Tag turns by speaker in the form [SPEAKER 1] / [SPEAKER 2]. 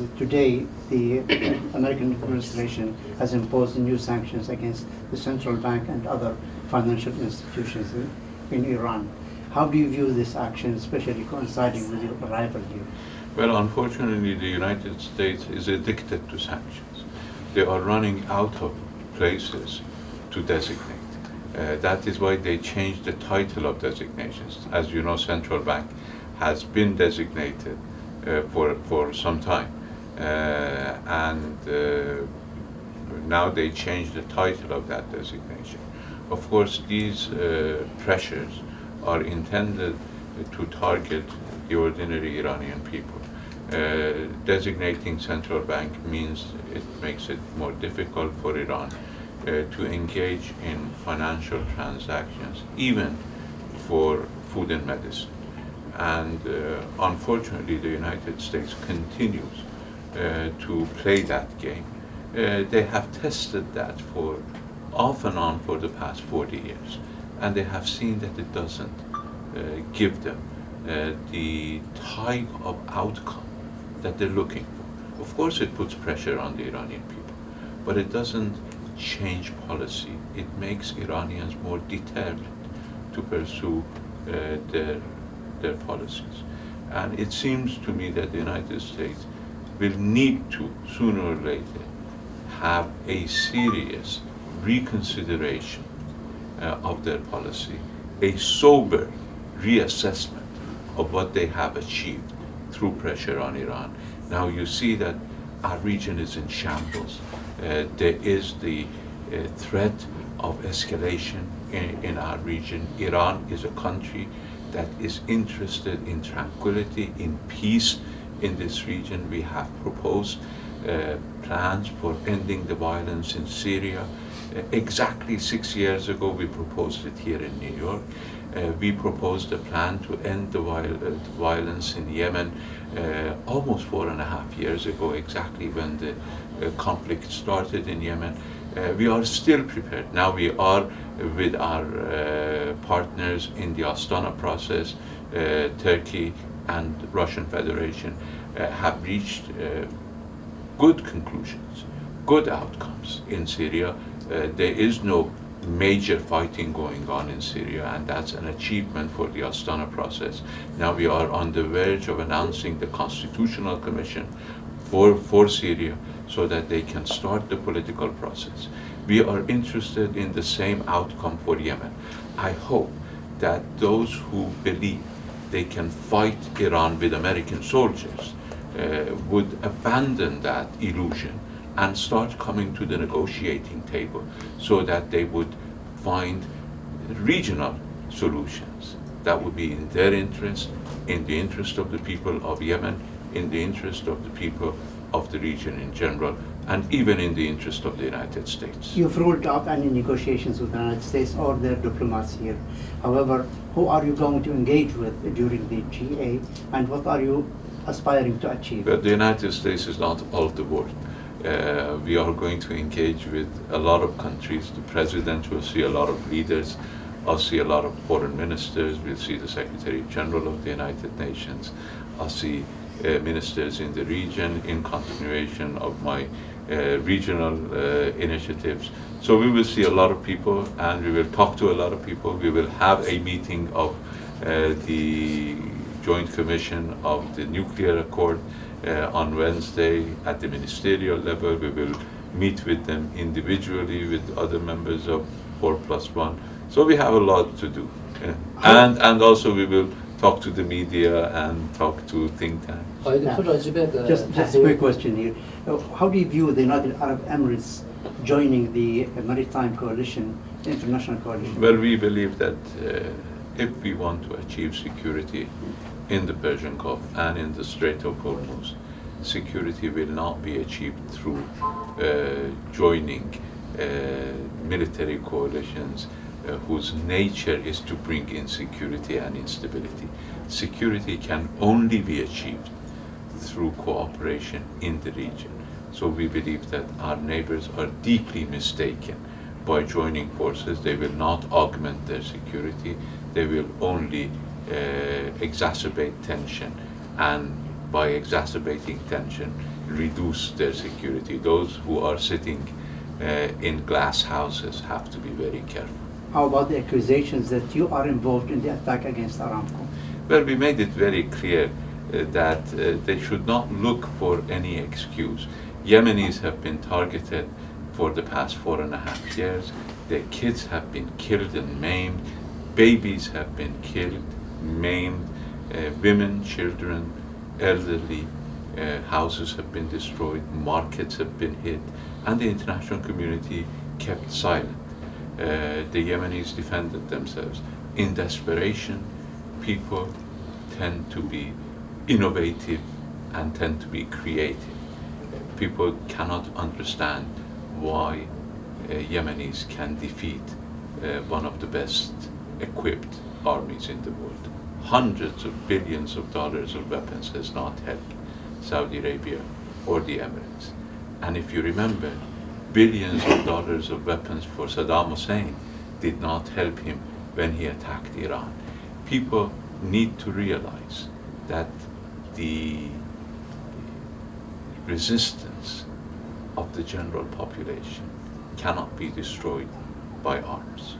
[SPEAKER 1] is today the American administration has imposed new sanctions against the central bank and other financial institutions in Iran. How do you view this action, especially coinciding with your arrival here?
[SPEAKER 2] Well, unfortunately, the United States is addicted to sanctions. They are running out of places to designate. That is why they changed the title of designations. As you know, central bank has been designated for some time, and now they changed the title of that designation. Of course, these pressures are intended to target the ordinary Iranian people. Designating central bank means it makes it more difficult for Iran to engage in financial transactions, even for food and medicine. And unfortunately, the United States continues to play that game. They have tested that off and on for the past 40 years, and they have seen that it doesn't give them the type of outcome that they're looking for. Of course, it puts pressure on the Iranian people, but it doesn't change policy. It makes Iranians more determined to pursue their policies. And it seems to me that the United States will need to, sooner or later, have a serious reconsideration of their policy, a sober reassessment of what they have achieved through pressure on Iran. Now you see that our region is in shambles. There is the threat of escalation in our region. Iran is a country that is interested in tranquility, in peace in this region. We have proposed plans for ending the violence in Syria. Exactly 6 years ago, we proposed it here in New York. We proposed a plan to end the violence in Yemen almost 4.5 years ago, exactly when the conflict started in Yemen. We are still prepared. Now we are with our partners in the Astana process. Turkey and Russian Federation have reached good conclusions, good outcomes in Syria. There is no major fighting going on in Syria, and that's an achievement for the Astana process. Now we are on the verge of announcing the Constitutional Commission for Syria so that they can start the political process. We are interested in the same outcome for Yemen. I hope that those who believe they can fight Iran with American soldiers would abandon that illusion and start coming to the negotiating table so that they would find regional solutions that would be in their interest, in the interest of the people of Yemen, in the interest of the people of the region in general, and even in the interest of the United States.
[SPEAKER 1] You've ruled out any negotiations with the United States or their diplomats here. However, who are you going to engage with during the GA, and what are you aspiring to achieve?
[SPEAKER 2] But the United States is not all the world. We are going to engage with a lot of countries. The president will see a lot of leaders. I'll see a lot of foreign ministers. We'll see the Secretary General of the United Nations. I'll see ministers in the region in continuation of my regional initiatives. So we will see a lot of people, and we will talk to a lot of people. We will have a meeting of the Joint Commission of the Nuclear Accord on Wednesday at the ministerial level. We will meet with them individually with other members of 4+1. So we have a lot to do. And also we will talk to the media and talk to think tanks.
[SPEAKER 1] Just a quick question here. How do you view the United Arab Emirates joining the maritime coalition, the international coalition?
[SPEAKER 2] Well, we believe that if we want to achieve security in the Persian Gulf and in the Strait of Hormuz, security will not be achieved through joining military coalitions whose nature is to bring insecurity and instability. Security can only be achieved through cooperation in the region. So we believe that our neighbors are deeply mistaken by joining forces. They will not augment their security. They will only exacerbate tension, and by exacerbating tension, reduce their security. Those who are sitting in glass houses have to be very careful.
[SPEAKER 1] How about the accusations that you are involved in the attack against Aramco?
[SPEAKER 2] Well, we made it very clear that they should not look for any excuse. Yemenis have been targeted for the past 4.5 years. Their kids have been killed and maimed. Babies have been killed, maimed. Women, children, elderly, houses have been destroyed, markets have been hit, and the international community kept silent. The Yemenis defended themselves. In desperation, people tend to be innovative and tend to be creative. People cannot understand why Yemenis can defeat one of the best equipped armies in the world. Hundreds of billions of dollars of weapons has not helped Saudi Arabia or the Emirates. And if you remember, billions of dollars of weapons for Saddam Hussein did not help him when he attacked Iran. People need to realize that the resistance of the general population cannot be destroyed by arms.